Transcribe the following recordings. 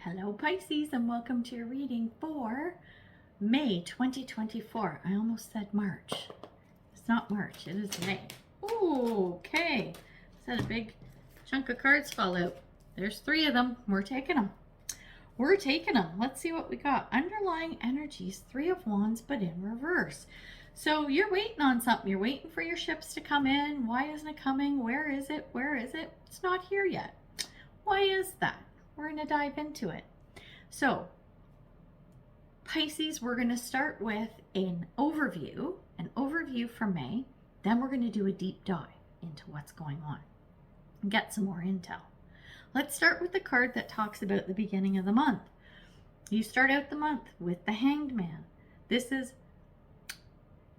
Hello Pisces, and welcome to your reading for May 2024. I almost said March. It's not March, it is May. Ooh, okay. Said a big chunk of cards fall out. There's 3 of them. We're taking them. We're taking them. Let's see what we got. Underlying energies, 3 of Wands, but in reverse. So you're waiting on something. You're waiting for your ships to come in. Why isn't it coming? Where is it? Where is it? It's not here yet. Why is that? We're going to dive into it. So, Pisces, we're going to start with an overview for May. Then we're going to do a deep dive into what's going on and get some more intel. Let's start with the card that talks about the beginning of the month. You start out the month with the Hanged Man. This is,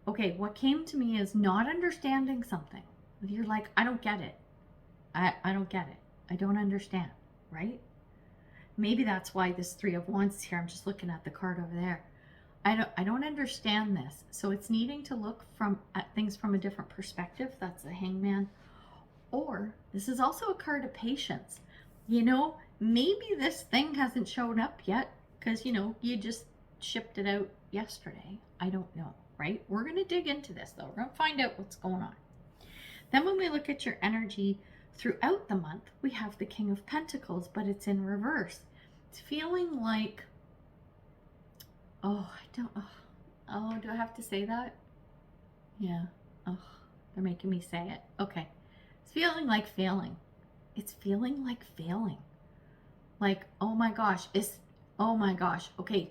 okay, what came to me is not understanding something. You're like, I don't get it. I don't get it. I don't understand, right? Maybe that's why this 3 of Wands is here. I'm just looking at the card over there. I don't understand this. So it's needing to look at things from a different perspective. That's the Hangman. Or this is also a card of patience. You know, maybe this thing hasn't shown up yet because, you know, you just shipped it out yesterday. I don't know, right? We're going to dig into this, though. We're going to find out what's going on. Then when we look at your energy throughout the month, we have the King of Pentacles, but it's in reverse. It's feeling like, oh, do I have to say that? Yeah. Oh, they're making me say it. Okay. It's feeling like failing. It's feeling like failing. Like, oh my gosh. Oh my gosh. Okay.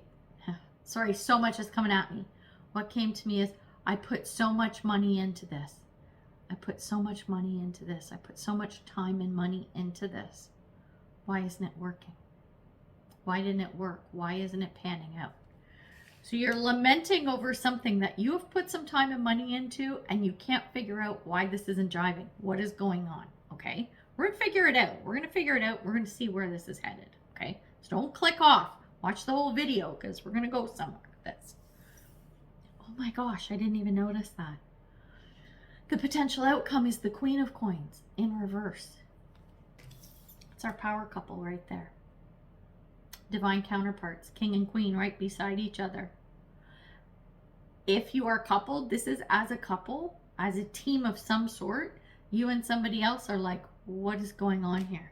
Sorry, so much is coming at me. What came to me is, I put so much money into this. I put so much money into this. I put so much time and money into this. Why isn't it working? Why didn't it work? Why isn't it panning out? So you're lamenting over something that you have put some time and money into, and you can't figure out why this isn't jiving. What is going on? Okay? We're going to figure it out. We're going to figure it out. We're going to see where this is headed. Okay? So don't click off. Watch the whole video because we're going to go somewhere with this. Oh my gosh, I didn't even notice that. The potential outcome is the Queen of Coins in reverse. It's our power couple right there. Divine counterparts, King and Queen right beside each other. If you are coupled, this is as a couple, as a team of some sort. You and somebody else are like, what is going on here?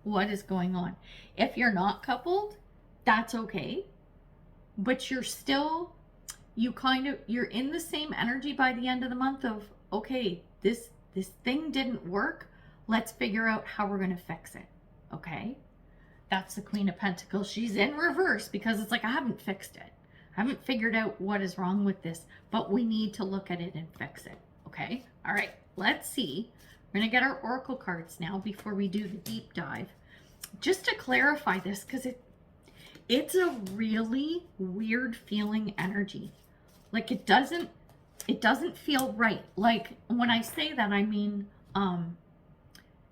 What is going on? If you're not coupled, that's okay. But you're still, you're in the same energy by the end of the month of, okay, this thing didn't work. Let's figure out how we're going to fix it. Okay? That's the Queen of Pentacles. She's in reverse because it's like, I haven't fixed it. I haven't figured out what is wrong with this, but we need to look at it and fix it. Okay? All right. Let's see. We're going to get our Oracle cards now before we do the deep dive. Just to clarify this, because it's a really weird feeling energy. Like it doesn't feel right. Like when I say that, I mean,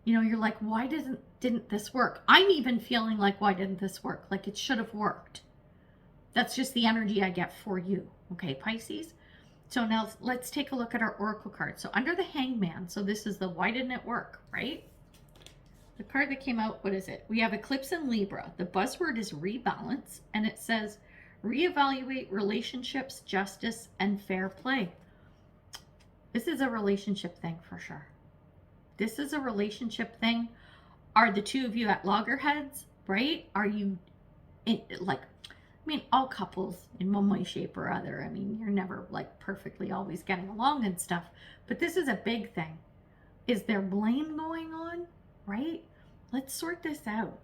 you know, you're like, why didn't this work? I'm even feeling like, why didn't this work? Like it should have worked. That's just the energy I get for you. Okay, Pisces. So now let's take a look at our Oracle card. So under the Hangman, so this is the why didn't it work, right? The card that came out, what is it? We have Eclipse in Libra. The buzzword is rebalance, and it says reevaluate relationships, justice, and fair play. This is a relationship thing for sure. This is a relationship thing. Are the 2 of you at loggerheads, right? Are you all couples in one way, shape, or other. I mean, you're never like perfectly always getting along and stuff, but this is a big thing. Is there blame going on, right? Let's sort this out.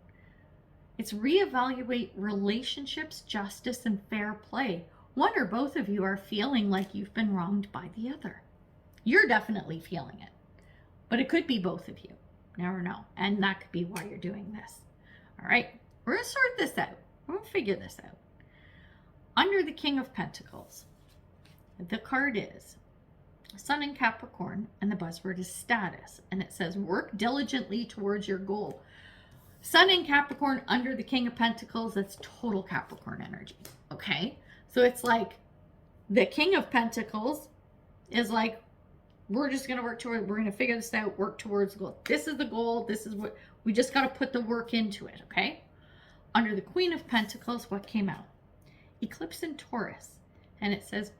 It's reevaluate relationships, justice, and fair play. One or both of you are feeling like you've been wronged by the other. You're definitely feeling it, but it could be both of you. Never know. And that could be why you're doing this. All right. We're going to sort this out. We're going to figure this out. Under the King of Pentacles, the card is Sun in Capricorn, and the buzzword is status. And it says, work diligently towards your goal. Sun in Capricorn under the King of Pentacles, that's total Capricorn energy. Okay. So it's like the King of Pentacles is like, we're just going to work toward, we're going to figure this out, work towards the goal. This is the goal. This is what, we just got to put the work into it, okay? under the Queen of Pentacles, what came out? Eclipse in Taurus. And it says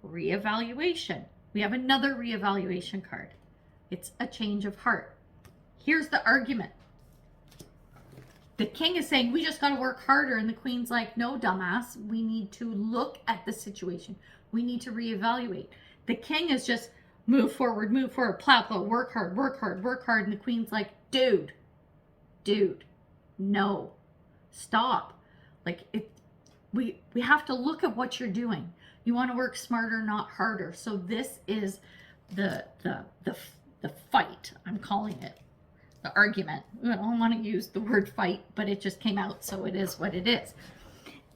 reevaluation. We have another reevaluation card. It's a change of heart. Here's the argument. The King is saying, we just got to work harder. And the Queen's like, no, dumbass. We need to look at the situation. We need to reevaluate. The King is just move forward, plow, plow, work hard, work hard, work hard. And the Queen's like, dude, no, stop. Like, we have to look at what you're doing. You want to work smarter, not harder. So this is the fight, I'm calling it. The argument. I don't want to use the word fight, but it just came out, so it is what it is.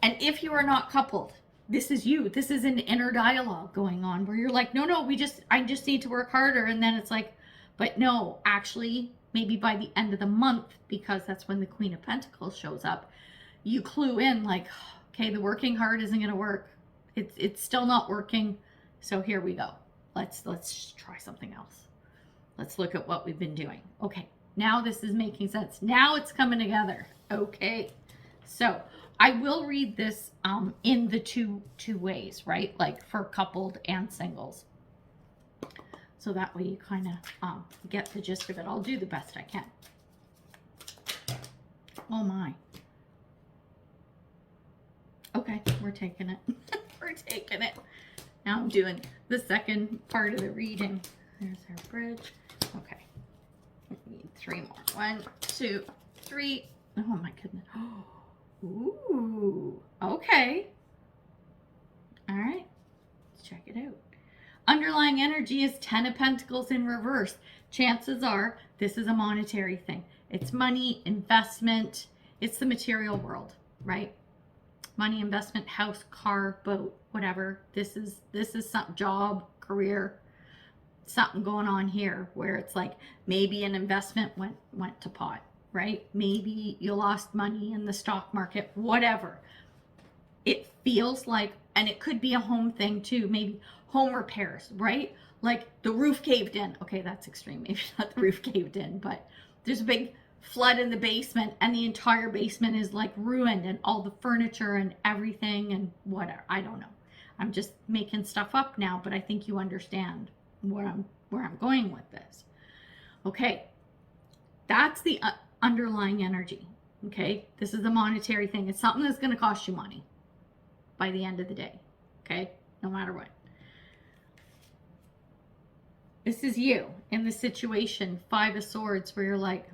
And if you are not coupled, this is you. This is an inner dialogue going on where you're like, no, I just need to work harder. And then it's like, but no, actually, maybe by the end of the month, because that's when the Queen of Pentacles shows up, you clue in like, okay, the working hard isn't going to work. It's still not working. So here we go. Let's try something else. Let's look at what we've been doing. Okay. Now this is making sense. Now it's coming together. Okay. So I will read this in the two ways, right? Like for coupled and singles. So that way you kind of get the gist of it. I'll do the best I can. Oh my. Okay, we're taking it. We're taking it. Now I'm doing the second part of the reading. There's our bridge. Okay. We need 3 more. 1, 2, 3. Oh my goodness. Ooh. Okay. All right. Let's check it out. Underlying energy is 10 of Pentacles in reverse. Chances are this is a monetary thing. It's money, investment. It's the material world, right? Money, investment, house, car, boat, whatever. This is some job, career, something going on here where it's like maybe an investment went to pot, right? Maybe you lost money in the stock market, whatever. It feels like, and it could be a home thing too, maybe home repairs, right? Like the roof caved in. Okay, that's extreme. Maybe not the roof caved in, but there's a big flood in the basement and the entire basement is like ruined and all the furniture and everything and whatever. I don't know. I'm just making stuff up now, but I think you understand where I'm going with this. Okay. That's the underlying energy. Okay. This is a monetary thing. It's something that's going to cost you money by the end of the day. Okay. No matter what. This is you in the situation, 5 of Swords, where you're like,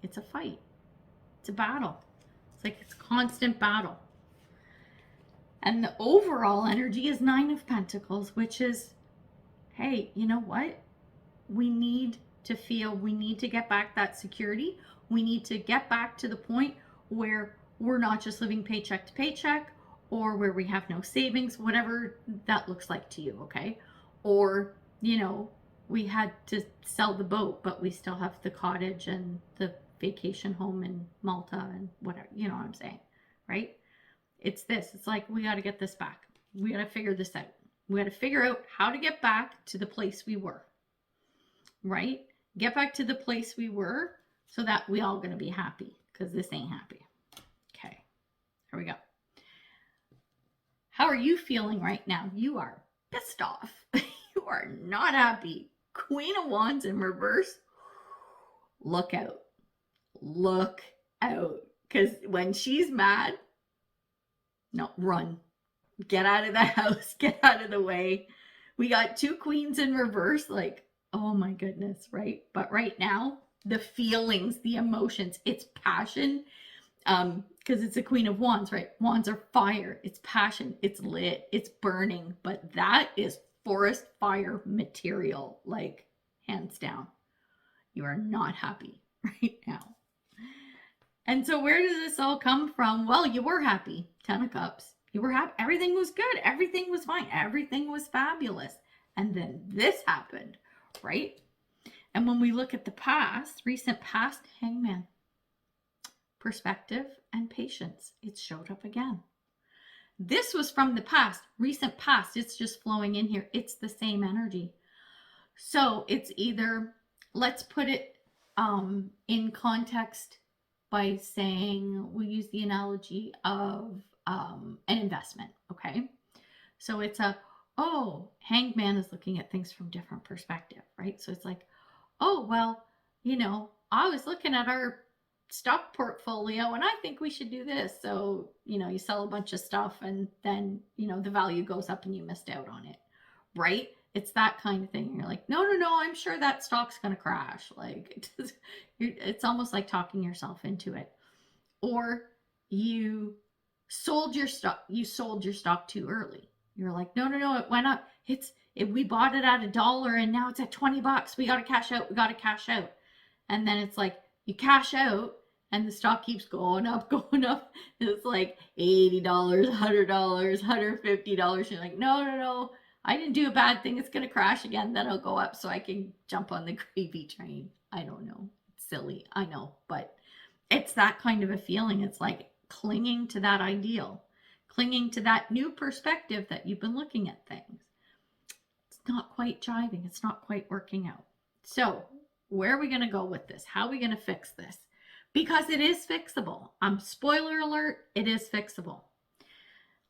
it's a fight. It's a battle. It's like it's constant battle. And the overall energy is 9 of Pentacles, which is, hey, you know what? We need to get back that security. We need to get back to the point where we're not just living paycheck to paycheck or where we have no savings, whatever that looks like to you, okay? Or, you know, we had to sell the boat, but we still have the cottage and the vacation home in Malta and whatever, you know what I'm saying, right? It's this. It's like, we got to get this back. We got to figure this out. We got to figure out how to get back to the place we were, right? Get back to the place we were so that we all going to be happy, because this ain't happy. Okay, here we go. How are you feeling right now? You are pissed off. You are not happy. Queen of Wands in reverse. Look out. Look out. Because when she's mad, no, run. Get out of the house. Get out of the way. We got 2 queens in reverse. Like, oh my goodness, right? But right now, the feelings, the emotions, it's passion. Because it's a Queen of Wands, right? Wands are fire. It's passion. It's lit. It's burning. But that is forest fire material, like hands down. You are not happy right now. And so where does this all come from? Well, you were happy. 10 of Cups. You were happy. Everything was good. Everything was fine. Everything was fabulous. And then this happened, right? And when we look at the past, recent past, Hangman, perspective and patience, it showed up again. This was from the past, recent past. It's just flowing in here. It's the same energy. So it's either, let's put it in context by saying, we'll use the analogy of an investment, okay? So it's Hanged Man is looking at things from different perspective, right? So it's like, oh, well, I was looking at our stock portfolio and I think we should do this. So, you sell a bunch of stuff and then, the value goes up and you missed out on it, right? It's that kind of thing. You're like, no, I'm sure that stock's going to crash. Like, it's almost like talking yourself into it. Or you sold your stock too early. You're like, no, it went up. We bought it at $1 and now it's at $20. We got to cash out. And then it's like, you cash out and the stock keeps going up. It's like $80, $100, $150. You're like, no, I didn't do a bad thing. It's going to crash again. Then it'll go up so I can jump on the gravy train. I don't know. It's silly. I know. But it's that kind of a feeling. It's like clinging to that ideal, clinging to that new perspective that you've been looking at things. It's not quite jiving. It's not quite working out. So where are we going to go with this? How are we going to fix this? Because it is fixable. Spoiler alert, it is fixable.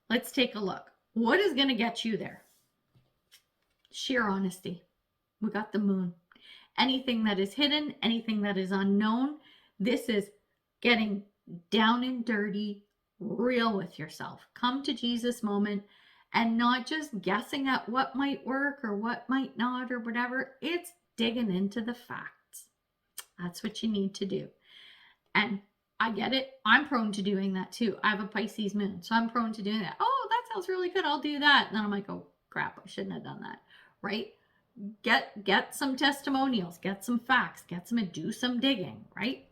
Let's take a look. What is going to get you there? Sheer honesty. We got the moon. Anything that is hidden, anything that is unknown, this is getting down and dirty, real with yourself. Come to Jesus moment and not just guessing at what might work or what might not or whatever. It's digging into the facts. That's what you need to do. And I get it. I'm prone to doing that too. I have a Pisces moon, so I'm prone to doing that. Oh, that sounds really good. I'll do that. And then I'm like, oh crap, I shouldn't have done that. Right? Get some testimonials, get some facts, do some digging, right?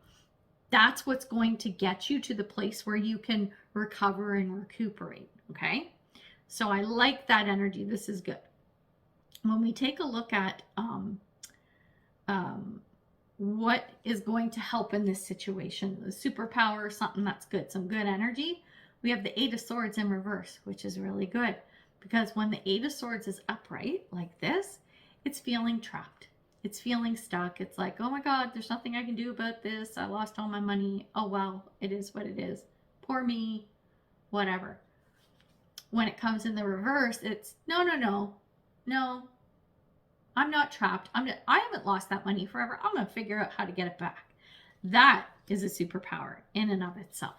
That's what's going to get you to the place where you can recover and recuperate. Okay. So I like that energy. This is good. When we take a look at what is going to help in this situation, the superpower, something that's good, some good energy, we have the 8 of Swords in reverse, which is really good because when the 8 of Swords is upright like this, it's feeling trapped. It's feeling stuck. It's like, oh my God, there's nothing I can do about this. I lost all my money. Oh, well, it is what it is. Poor me, whatever. When it comes in the reverse, it's no, I'm not trapped. I haven't lost that money forever. I'm going to figure out how to get it back. That is a superpower in and of itself.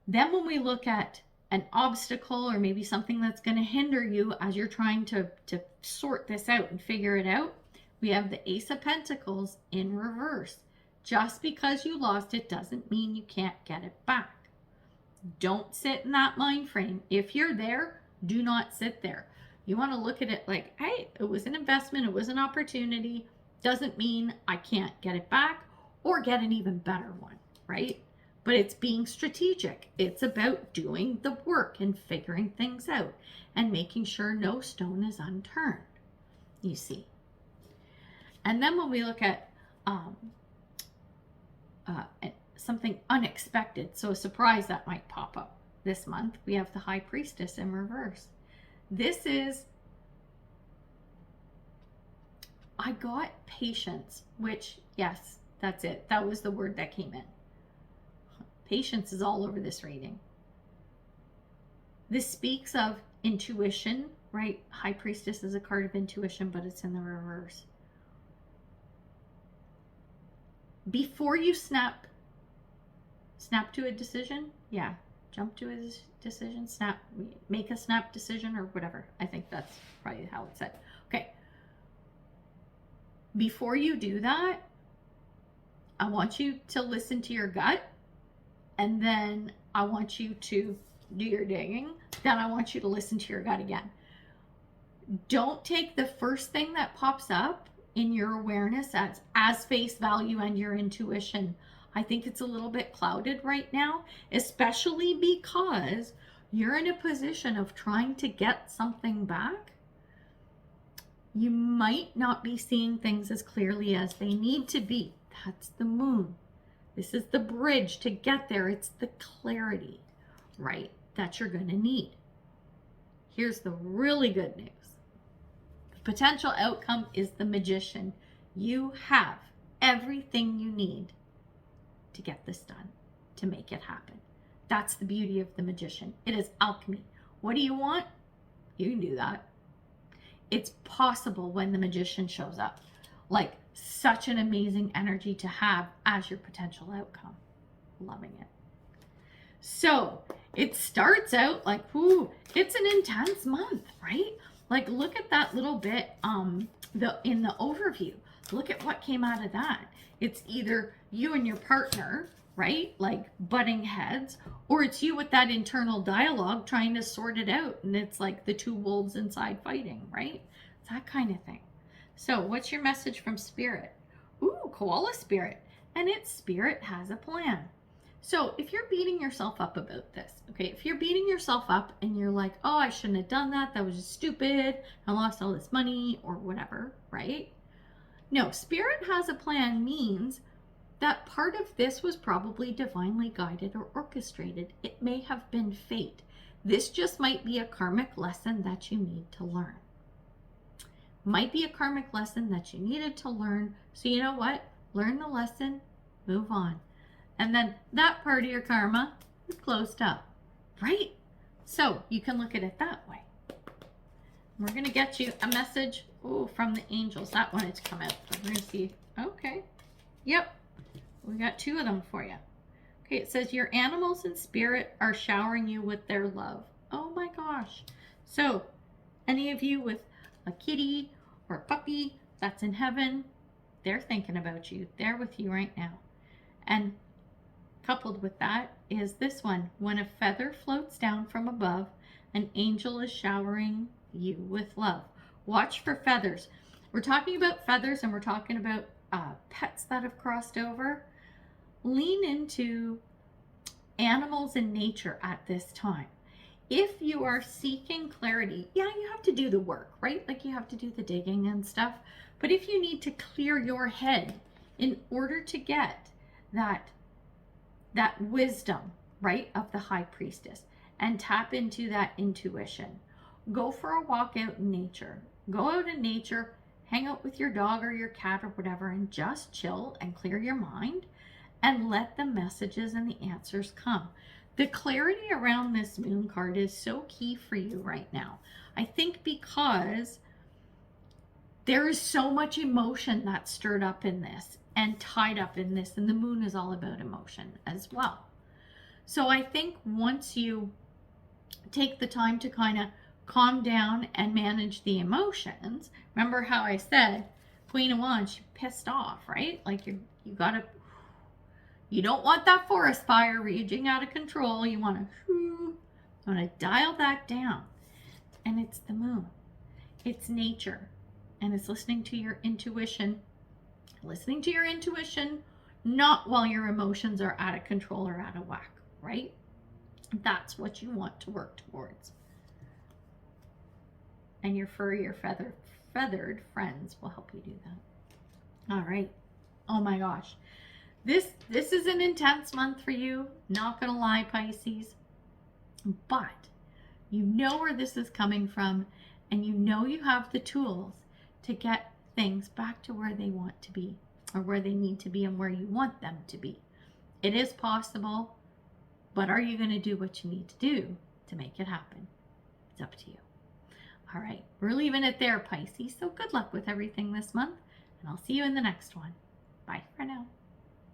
Then when we look at an obstacle or maybe something that's going to hinder you as you're trying to sort this out and figure it out, we have the Ace of Pentacles in reverse. Just because you lost it doesn't mean you can't get it back. Don't sit in that mind frame. If you're there, do not sit there. You want to look at it like, hey, it was an investment, it was an opportunity. Doesn't mean I can't get it back or get an even better one, right? But it's being strategic. It's about doing the work and figuring things out and making sure no stone is unturned, you see. And then when we look at something unexpected, so a surprise that might pop up this month, we have the High Priestess in reverse. This is, I got patience, which, yes, that's it. That was the word that came in. Patience is all over this reading. This speaks of intuition, right? High Priestess is a card of intuition, but it's in the reverse. Before you snap to a decision, yeah, jump to a decision, make a snap decision or whatever. I think that's probably how it's said. Okay. Before you do that, I want you to listen to your gut. And then I want you to do your digging. Then I want you to listen to your gut again. Don't take the first thing that pops up in your awareness as face value and your intuition. I think it's a little bit clouded right now, especially because you're in a position of trying to get something back. You might not be seeing things as clearly as they need to be. That's the moon. This is the bridge to get there. It's the clarity, right, that you're going to need. Here's the really good news. The potential outcome is the Magician. You have everything you need to get this done, to make it happen. That's the beauty of the magician. It is alchemy. What do you want? You can do that. It's possible when the magician shows up. Like, such an amazing energy to have as your potential outcome. Loving it. So it starts out like, whoo, it's an intense month, right? Like, look at that little bit in the overview. Look at what came out of that. It's either you and your partner, right? Like butting heads, or it's you with that internal dialogue trying to sort it out. And it's like the two wolves inside fighting, right? It's that kind of thing. So what's your message from Spirit? Ooh, koala spirit. And its spirit has a plan. So if you're beating yourself up about this, okay, if you're beating yourself up and you're like, oh, I shouldn't have done that, that was just stupid, I lost all this money or whatever, right? No, Spirit has a plan means that part of this was probably divinely guided or orchestrated. It may have been fate. This just might be a karmic lesson that you need to learn. Might be a karmic lesson that you needed to learn. So you know what? Learn the lesson, move on. And then that part of your karma is closed up, right? So you can look at it that way. We're going to get you a message from the angels. That wanted to come out. So we're going to see. Okay. Yep. We got two of them for you. Okay. It says your animals in spirit are showering you with their love. Oh my gosh. So any of you with a kitty or a puppy that's in heaven, they're thinking about you. They're with you right now. And coupled with that is this one. When a feather floats down from above, an angel is showering you with love. Watch for feathers. We're talking about feathers and we're talking about pets that have crossed over. Lean into animals in nature at this time. If you are seeking clarity, yeah, you have to do the work, right? Like you have to do the digging and stuff. But if you need to clear your head in order to get that wisdom, right, of the high priestess and tap into that intuition, go for a walk out in nature. Go out in nature, hang out with your dog or your cat or whatever, and just chill and clear your mind and let the messages and the answers come. The clarity around this moon card is so key for you right now. I think because there is so much emotion that's stirred up in this and tied up in this, and the moon is all about emotion as well. So I think once you take the time to kind of calm down and manage the emotions, remember how I said Queen of Wands, she pissed off, right? Like you don't want that forest fire raging out of control. You want to dial that down. And it's the moon. It's nature. And it's listening to your intuition. Listening to your intuition, not while your emotions are out of control or out of whack, right? That's what you want to work towards. And your furry or feathered friends will help you do that. All right. Oh my gosh. This is an intense month for you. Not gonna lie, Pisces. But you know where this is coming from, and you know you have the tools to get things back to where they want to be, or where they need to be, and where you want them to be. It is possible, but are you going to do what you need to do to make it happen? It's up to you. All right, we're leaving it there, Pisces. So good luck with everything this month, and I'll see you in the next one. Bye for now.